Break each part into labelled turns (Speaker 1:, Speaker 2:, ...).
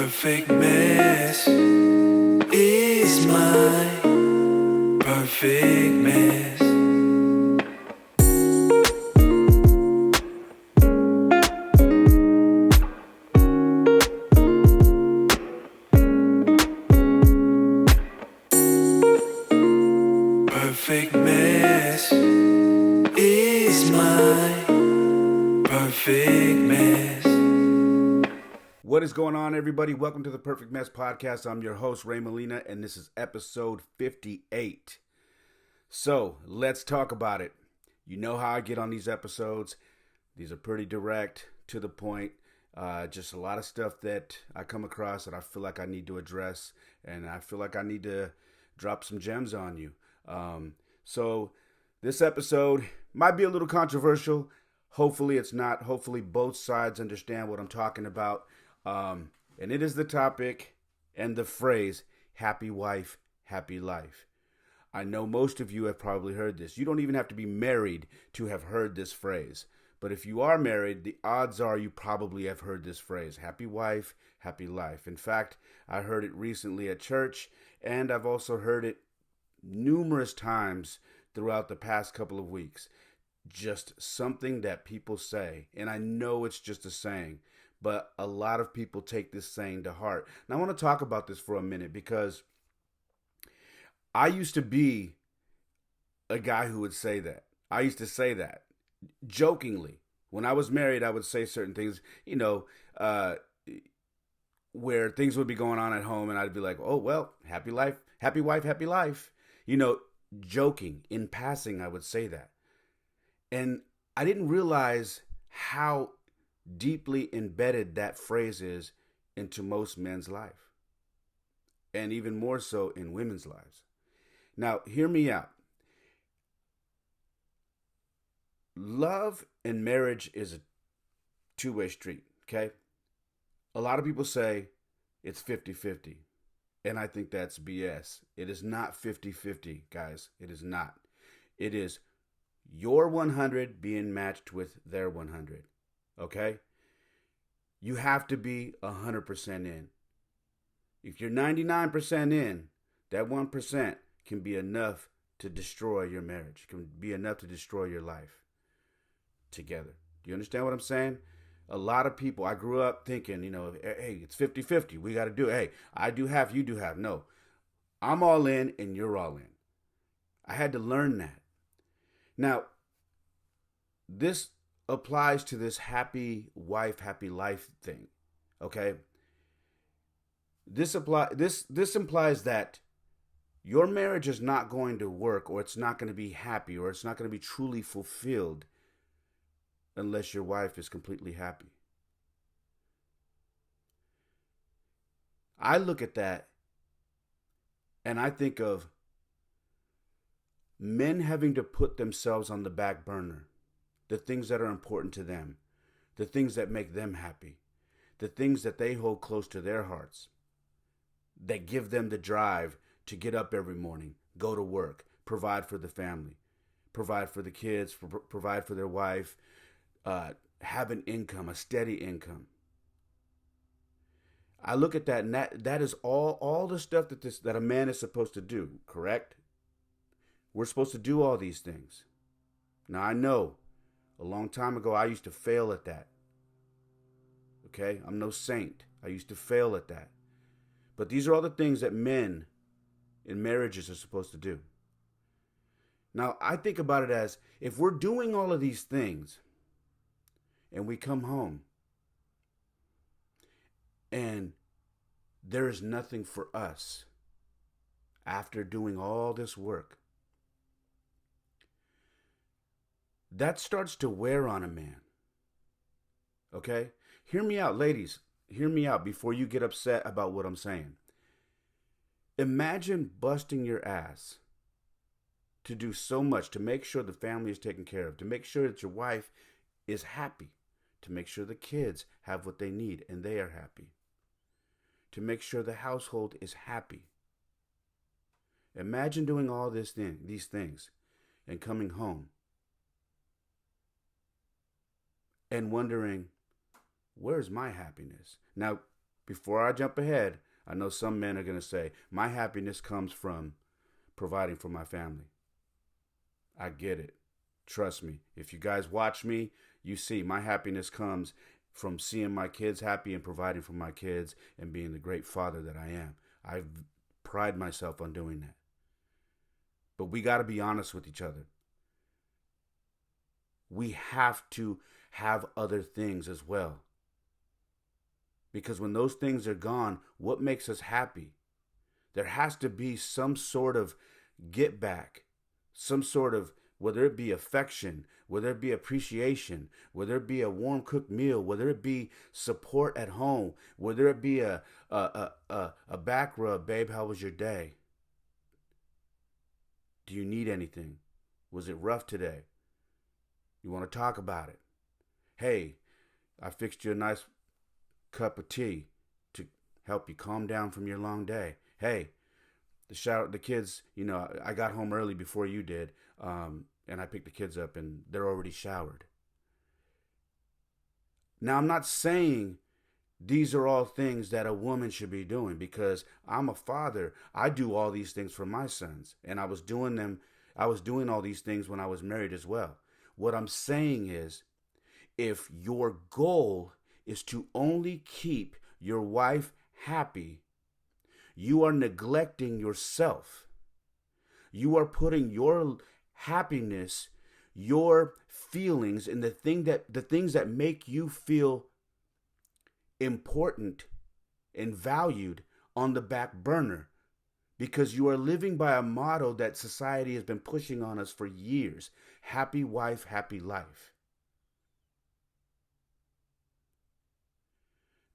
Speaker 1: perfect mess is my perfect mess. Perfect mess is my perfect mess.
Speaker 2: What is going on, everybody? Welcome to the Perfect Mess Podcast. I'm your host, Ray Molina, and this is episode 58. So, let's talk about it. You know how I get on these episodes. These are pretty direct, to the point. Just a lot of stuff that I come across that I feel like I need to address, and I feel like I need to drop some gems on you. So, this episode might be a little controversial. Hopefully it's not. Hopefully both sides understand what I'm talking about. And it is the topic and the phrase, happy wife, happy life. I know most of you have probably heard this. You don't even have to be married to have heard this phrase. But if you are married, the odds are you probably have heard this phrase, happy wife, happy life. In fact, I heard it recently at church, and I've also heard it numerous times throughout the past couple of weeks. Just something that people say, and I know it's just a saying, but a lot of people take this saying to heart. And I want to talk about this for a minute because I used to be a guy who would say that. I used to say that jokingly. When I was married, I would say certain things, where things would be going on at home, and I'd be like, oh, well, happy life, happy wife, happy life. Joking in passing, I would say that. And I didn't realize how deeply embedded that phrase is into most men's life, and even more so in women's lives. Now, hear me out. Love and marriage is a two-way street, okay? A lot of people say it's 50-50, and I think that's BS. It is not 50-50, guys. It is not. It is your 100 being matched with their 100. Okay? You have to be 100% in. If you're 99% in, that 1% can be enough to destroy your marriage, can be enough to destroy your life together. Do you understand what I'm saying? A lot of people, I grew up thinking, hey, it's 50-50. We got to do it. Hey, I do half, you do half. No, I'm all in and you're all in. I had to learn that. Now, this applies to this happy wife, happy life thing, okay? This implies that your marriage is not going to work, or it's not going to be happy, or it's not going to be truly fulfilled unless your wife is completely happy. I look at that and I think of men having to put themselves on the back burner. The things that are important to them, the things that make them happy, the things that they hold close to their hearts, that give them the drive to get up every morning, go to work, provide for the family, provide for the kids, provide for their wife, have an income, a steady income. I look at that, and that is all the stuff that a man is supposed to do, correct? We're supposed to do all these things. Now, I know a long time ago, I used to fail at that. Okay? I'm no saint. I used to fail at that. But these are all the things that men in marriages are supposed to do. Now, I think about it as, if we're doing all of these things and we come home and there is nothing for us after doing all this work, that starts to wear on a man. Okay? Hear me out, ladies. Hear me out before you get upset about what I'm saying. Imagine busting your ass to do so much, to make sure the family is taken care of, to make sure that your wife is happy, to make sure the kids have what they need and they are happy, to make sure the household is happy. Imagine doing all these things and coming home and wondering, where's my happiness? Now, before I jump ahead, I know some men are going to say, my happiness comes from providing for my family. I get it. Trust me. If you guys watch me, you see my happiness comes from seeing my kids happy and providing for my kids and being the great father that I am. I pride myself on doing that. But we got to be honest with each other. We have to have other things as well. Because when those things are gone, what makes us happy? There has to be some sort of get back, some sort of, whether it be affection, whether it be appreciation, whether it be a warm cooked meal, whether it be support at home, whether it be a back rub, babe, how was your day? Do you need anything? Was it rough today? You want to talk about it? Hey, I fixed you a nice cup of tea to help you calm down from your long day. Hey, the kids, I got home early before you did, and I picked the kids up and they're already showered. Now, I'm not saying these are all things that a woman should be doing, because I'm a father. I do all these things for my sons, and I was doing all these things when I was married as well. What I'm saying is, if your goal is to only keep your wife happy, you are neglecting yourself. You are putting your happiness, your feelings, and the things that make you feel important and valued on the back burner, because you are living by a motto that society has been pushing on us for years. Happy wife, happy life.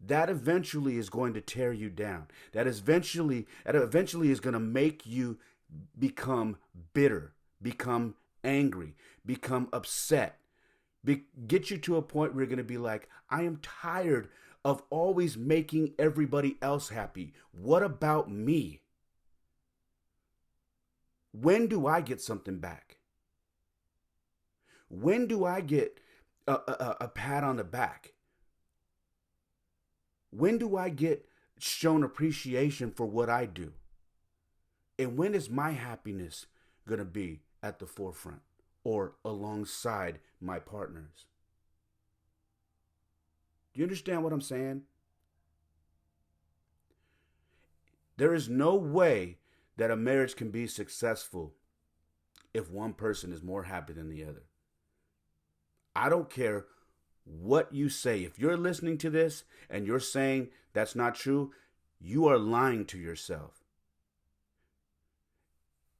Speaker 2: That eventually is going to tear you down. That eventually is going to make you become bitter, become angry, become upset. Get you to a point where you're going to be like, I am tired of always making everybody else happy. What about me? When do I get something back? When do I get a pat on the back? When do I get shown appreciation for what I do? And when is my happiness going to be at the forefront or alongside my partners? Do you understand what I'm saying? There is no way that a marriage can be successful if one person is more happy than the other. I don't care what you say. If you're listening to this and you're saying that's not true, you are lying to yourself.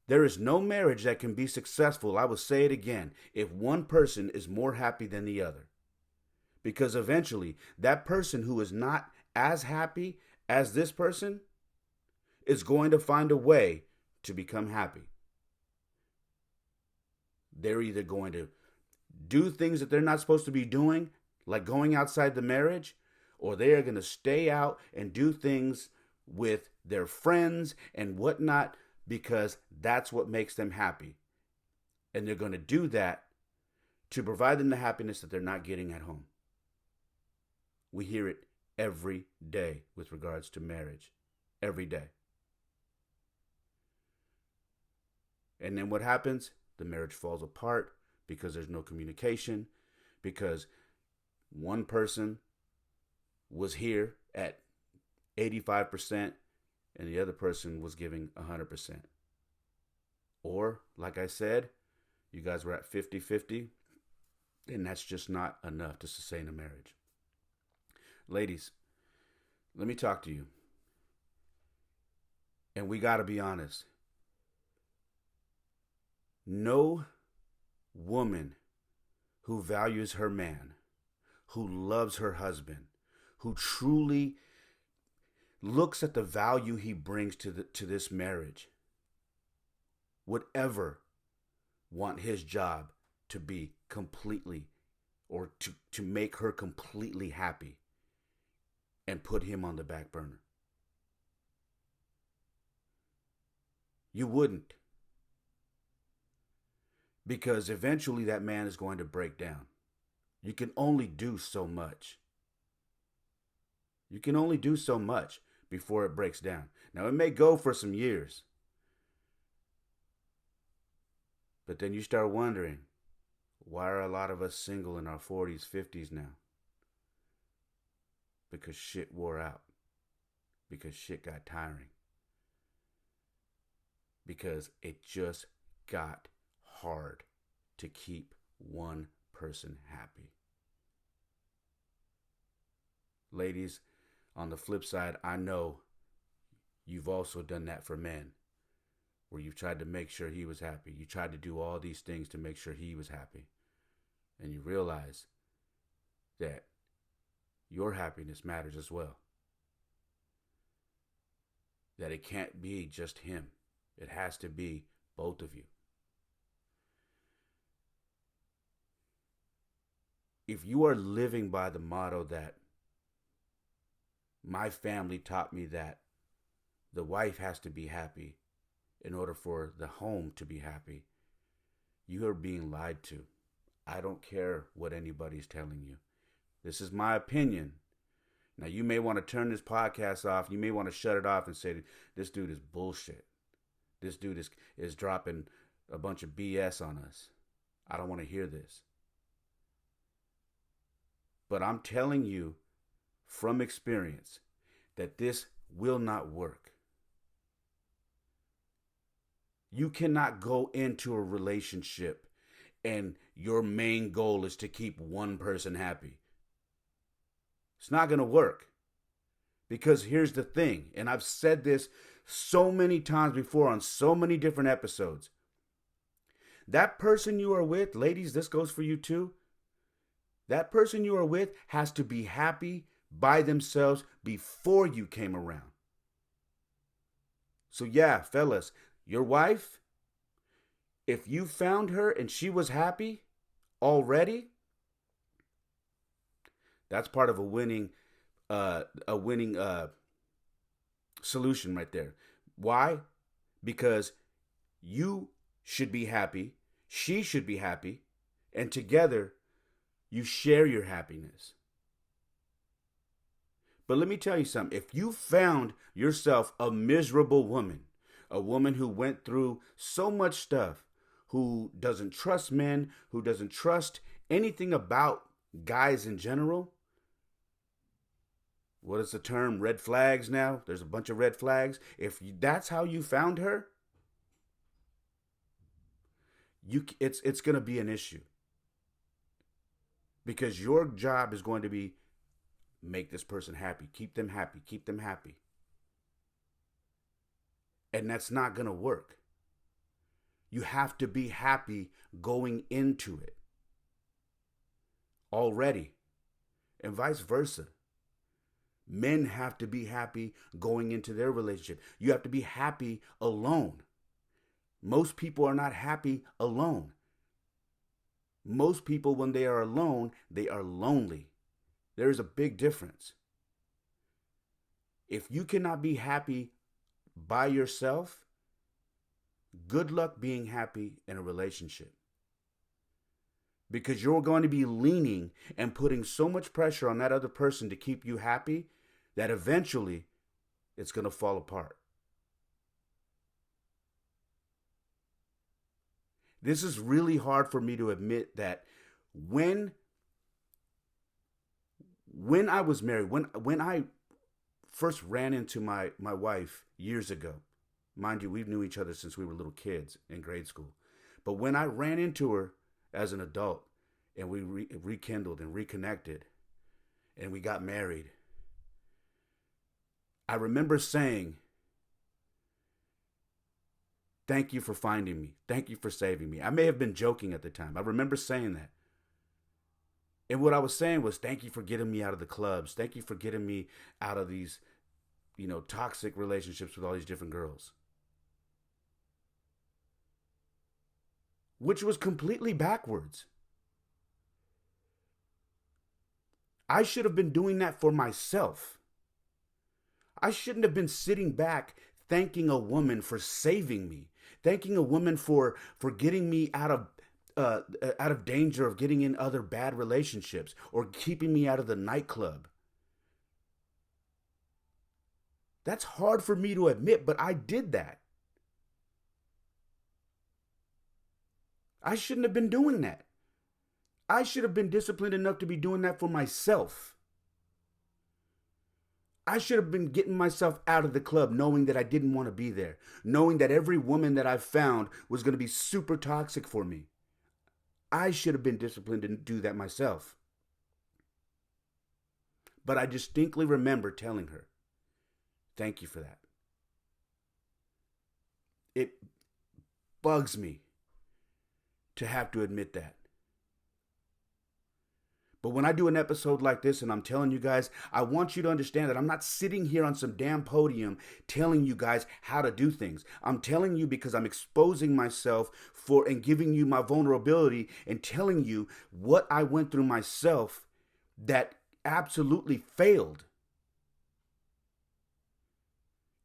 Speaker 2: There is no marriage that can be successful, I will say it again, if one person is more happy than the other. Because eventually, that person who is not as happy as this person is going to find a way to become happy. They're either going to do things that they're not supposed to be doing, like going outside the marriage, or they are going to stay out and do things with their friends and whatnot, because that's what makes them happy. And they're going to do that to provide them the happiness that they're not getting at home. We hear it every day with regards to marriage. Every day. And then what happens? The marriage falls apart because there's no communication, because one person was here at 85% and the other person was giving 100%. Or, like I said, you guys were at 50-50, and that's just not enough to sustain a marriage. Ladies, let me talk to you. And we got to be honest. No woman who values her man, who loves her husband, who truly looks at the value he brings to this marriage, would ever want his job to be completely, or to make her completely happy and put him on the back burner. You wouldn't. Because eventually that man is going to break down. You can only do so much. You can only do so much before it breaks down. Now, it may go for some years, but then you start wondering, why are a lot of us single in our 40s, 50s now? Because shit wore out. Because shit got tiring. Because it just got hard to keep one person happy. Ladies, on the flip side, I know you've also done that for men, where you've tried to make sure he was happy. You tried to do all these things to make sure he was happy. And you realize that your happiness matters as well. That it can't be just him. It has to be both of you. If you are living by the motto that my family taught me that the wife has to be happy in order for the home to be happy, you are being lied to. I don't care what anybody's telling you. This is my opinion. Now, you may want to turn this podcast off. You may want to shut it off and say, this dude is bullshit. This dude is dropping a bunch of BS on us. I don't want to hear this. But I'm telling you from experience that this will not work. You cannot go into a relationship and your main goal is to keep one person happy. It's not going to work. Because here's the thing, and I've said this so many times before on so many different episodes. That person you are with, ladies, this goes for you too. That person you are with has to be happy by themselves before you came around. So yeah, fellas, your wife, if you found her and she was happy already, that's part of a winning solution right there. Why? Because you should be happy, she should be happy, and together you share your happiness. But let me tell you something. If you found yourself a miserable woman, a woman who went through so much stuff, who doesn't trust men, who doesn't trust anything about guys in general, what is the term? Red flags now? There's a bunch of red flags. If that's how you found her, it's going to be an issue. Because your job is going to be make this person happy, keep them happy, keep them happy. And that's not going to work. You have to be happy going into it already, and vice versa. Men have to be happy going into their relationship. You have to be happy alone. Most people are not happy alone. Most people, when they are alone, they are lonely. There is a big difference. If you cannot be happy by yourself, good luck being happy in a relationship. Because you're going to be leaning and putting so much pressure on that other person to keep you happy that eventually it's going to fall apart. This is really hard for me to admit that when I was married, when I first ran into my wife years ago, mind you, we knew each other since we were little kids in grade school. But when I ran into her as an adult and we rekindled and reconnected and we got married, I remember saying, thank you for finding me. Thank you for saving me. I may have been joking at the time. I remember saying that. And what I was saying was, thank you for getting me out of the clubs. Thank you for getting me out of these, toxic relationships with all these different girls. Which was completely backwards. I should have been doing that for myself. I shouldn't have been sitting back thanking a woman for saving me, thanking a woman for getting me out of danger of getting in other bad relationships or keeping me out of the nightclub. That's hard for me to admit, but I did that. I shouldn't have been doing that. I should have been disciplined enough to be doing that for myself. I should have been getting myself out of the club knowing that I didn't want to be there, knowing that every woman that I found was going to be super toxic for me. I should have been disciplined to do that myself. But I distinctly remember telling her, thank you for that. It bugs me to have to admit that. But when I do an episode like this and I'm telling you guys, I want you to understand that I'm not sitting here on some damn podium telling you guys how to do things. I'm telling you because I'm exposing myself for and giving you my vulnerability and telling you what I went through myself that absolutely failed.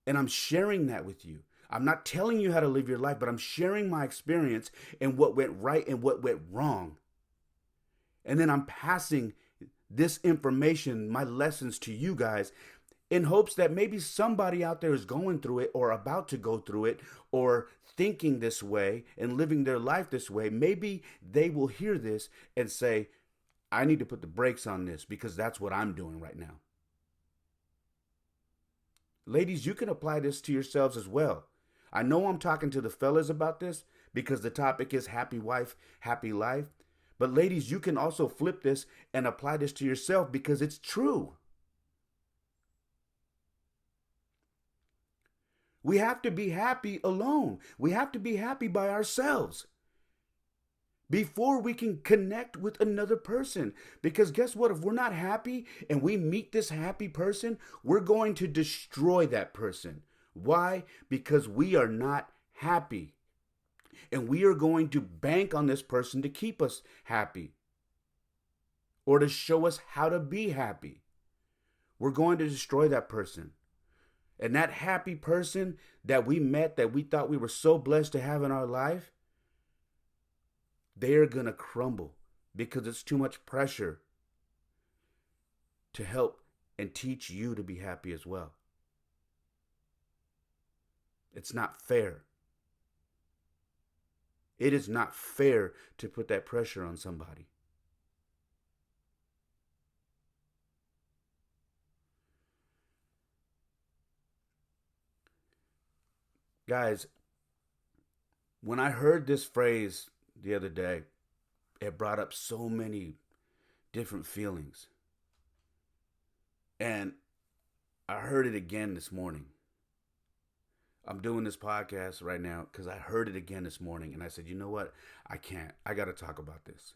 Speaker 2: And I'm sharing that with you. I'm not telling you how to live your life, but I'm sharing my experience and what went right and what went wrong. And then I'm passing this information, my lessons to you guys in hopes that maybe somebody out there is going through it or about to go through it or thinking this way and living their life this way. Maybe they will hear this and say, I need to put the brakes on this because that's what I'm doing right now. Ladies, you can apply this to yourselves as well. I know I'm talking to the fellas about this because the topic is happy wife, happy life. But ladies, you can also flip this and apply this to yourself because it's true. We have to be happy alone. We have to be happy by ourselves before we can connect with another person. Because guess what? If we're not happy and we meet this happy person, we're going to destroy that person. Why? Because we are not happy. And we are going to bank on this person to keep us happy or to show us how to be happy. We're going to destroy that person. And that happy person that we met, that we thought we were so blessed to have in our life, they're going to crumble because it's too much pressure to help and teach you to be happy as well. It's not fair. It is not fair to put that pressure on somebody. Guys, when I heard this phrase the other day, it brought up so many different feelings. And I heard it again this morning. I'm doing this podcast right now because I heard it again this morning and I said, you know what? I can't. I got to talk about this.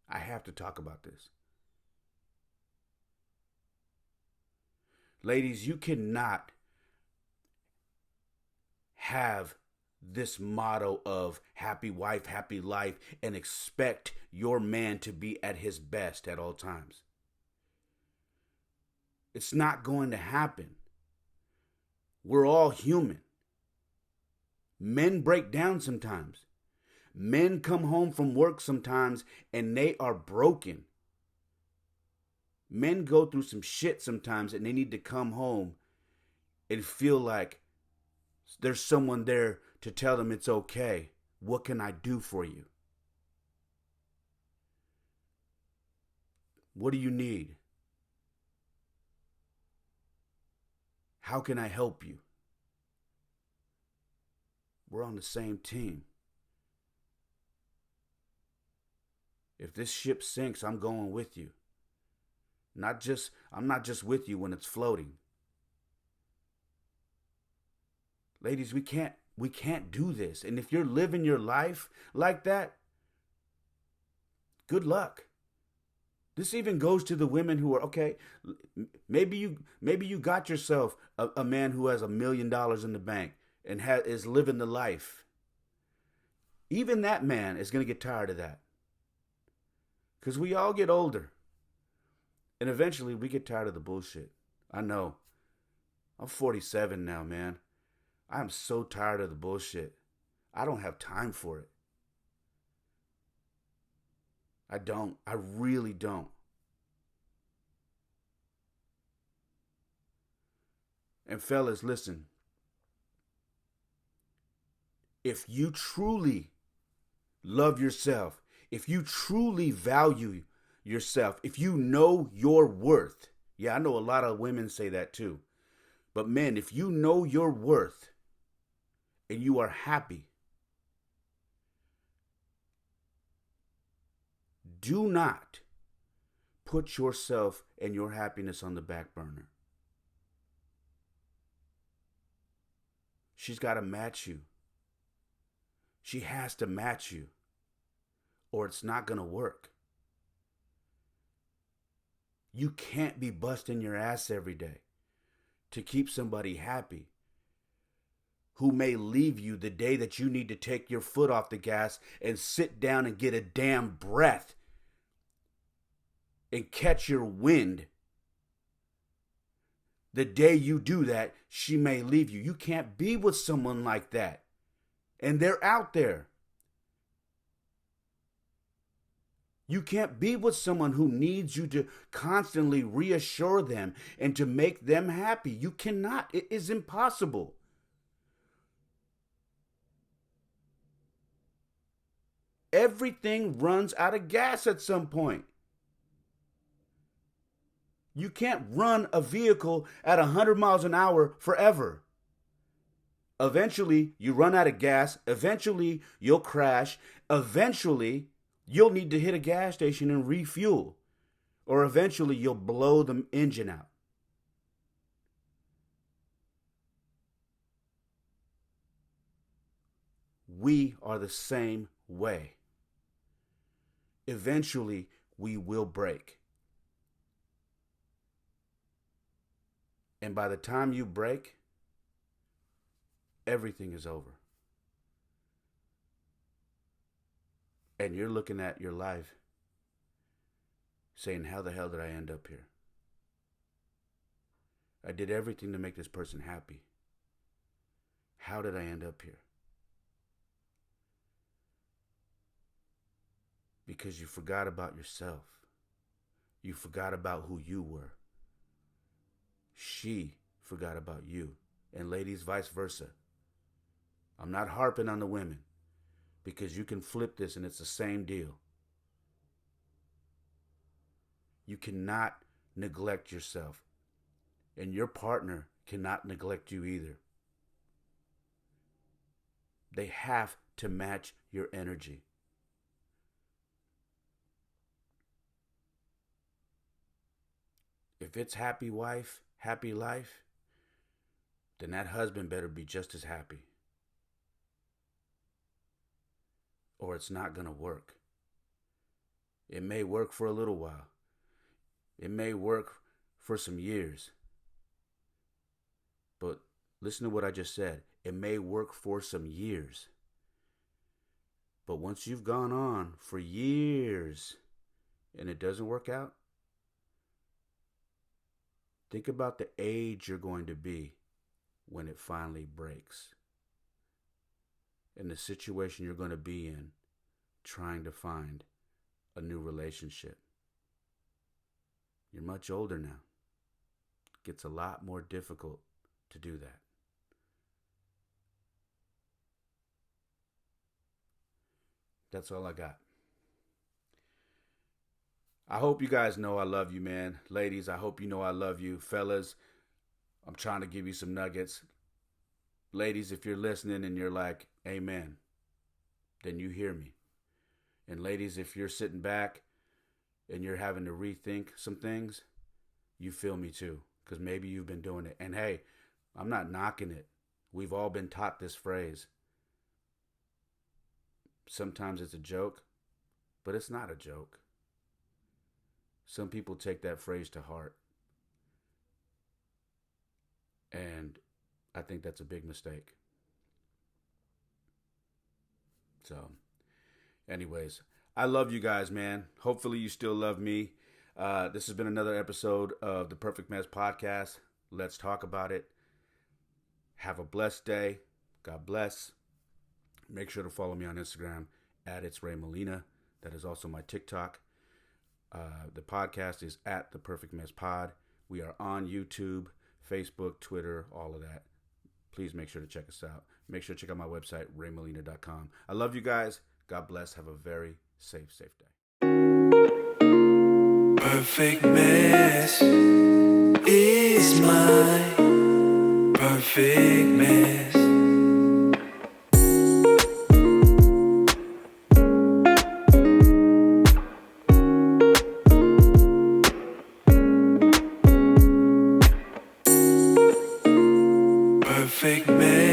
Speaker 2: I have to talk about this. Ladies, you cannot have this motto of happy wife, happy life and expect your man to be at his best at all times. It's not going to happen. We're all human. Men break down sometimes. Men come home from work sometimes and they are broken. Men go through some shit sometimes and they need to come home and feel like there's someone there to tell them it's okay. What can I do for you? What do you need? How can I help you? We're on the same team. If this ship sinks, I'm going with you. I'm not just with you when it's floating. Ladies, we can't do this. And if you're living your life like that, good luck. This even goes to the women who are, okay, maybe you got yourself a man who has $1 million in the bank and is living the life. Even that man is going to get tired of that. Because we all get older. And eventually we get tired of the bullshit. I know. I'm 47 now, man. I'm so tired of the bullshit. I don't have time for it. I don't. I really don't. And fellas, listen. If you truly love yourself, if you truly value yourself, if you know your worth, yeah, I know a lot of women say that too. But men, if you know your worth and you are happy, do not put yourself and your happiness on the back burner. She's got to match you. She has to match you, or it's not going to work. You can't be busting your ass every day to keep somebody happy who may leave you the day that you need to take your foot off the gas and sit down and get a damn breath and catch your wind. The day you do that, she may leave you. You can't be with someone like that. And they're out there. You can't be with someone who needs you to constantly reassure them and to make them happy. You cannot. It is impossible. Everything runs out of gas at some point. You can't run a vehicle at 100 miles an hour forever. Eventually, you run out of gas. Eventually, you'll crash. Eventually, you'll need to hit a gas station and refuel. Or eventually, you'll blow the engine out. We are the same way. Eventually, we will break. And by the time you break, everything is over. And you're looking at your life saying, how the hell did I end up here? I did everything to make this person happy. How did I end up here? Because you forgot about yourself. You forgot about who you were. She forgot about you. And ladies, vice versa. I'm not harping on the women because you can flip this and it's the same deal. You cannot neglect yourself, and your partner cannot neglect you either. They have to match your energy. If it's happy wife, happy life, then that husband better be just as happy. Or it's not going to work. It may work for a little while. It may work for some years. But listen to what I just said. It may work for some years. But once you've gone on for years and it doesn't work out, think about the age you're going to be when it finally breaks. And the situation you're going to be in trying to find a new relationship. You're much older now. It gets a lot more difficult to do that. That's all I got. I hope you guys know I love you, man. Ladies, I hope you know I love you. Fellas, I'm trying to give you some nuggets. Ladies, if you're listening and you're like, amen, then you hear me. And ladies, if you're sitting back and you're having to rethink some things, you feel me too, because maybe you've been doing it. And hey, I'm not knocking it. We've all been taught this phrase. Sometimes it's a joke, but it's not a joke. Some people take that phrase to heart. And I think that's a big mistake. So, anyways, I love you guys, man. Hopefully you still love me. This has been another episode of the Perfect Mess Podcast. Let's talk about it. Have a blessed day. God bless. Make sure to follow me on Instagram at It's Ray Molina. That is also my TikTok. The podcast is at The Perfect Mess Pod. We are on YouTube, Facebook, Twitter, all of that. Please make sure to check us out. Make sure to check out my website, raymolina.com. I love you guys. God bless. Have a very safe day.
Speaker 1: Perfect mess is my perfect mess. Perfect mess.